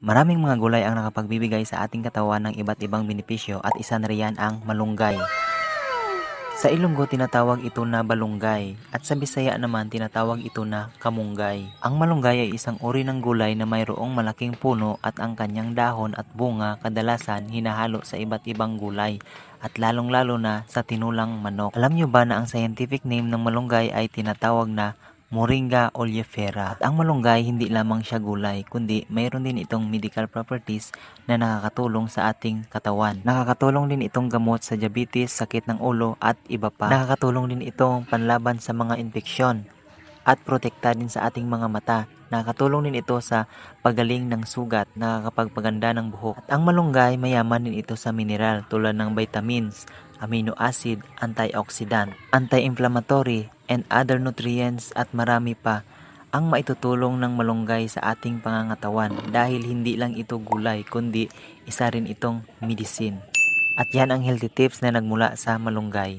Maraming mga gulay ang nakapagbibigay sa ating katawan ng iba't ibang benepisyo at isa na riyan ang malunggay. Sa Ilonggo tinatawag ito na balunggay at sa Bisaya naman tinatawag ito na kamunggay. Ang malunggay ay isang uri ng gulay na mayroong malaking puno at ang kanyang dahon at bunga kadalasan hinahalo sa iba't ibang gulay at lalong-lalo na sa tinulang manok. Alam nyo ba na ang scientific name ng malunggay ay tinatawag na Moringa oleifera. At ang malunggay hindi lamang siya gulay, kundi mayroon din itong medical properties na nakakatulong sa ating katawan. Nakakatulong din itong gamot sa diabetes, sakit ng ulo at iba pa. Nakakatulong din itong panlaban sa mga infeksyon at protekta din sa ating mga mata. Nakakatulong din ito sa pagaling ng sugat, nakakapagpaganda ng buhok. At ang malunggay mayaman din ito sa mineral tulad ng vitamins, amino acid, antioxidant, anti-inflammatory, and other nutrients at marami pa ang maitutulong ng malunggay sa ating pangangatawan dahil hindi lang ito gulay kundi isa rin itong medicine. At yan ang healthy tips na nagmula sa malunggay.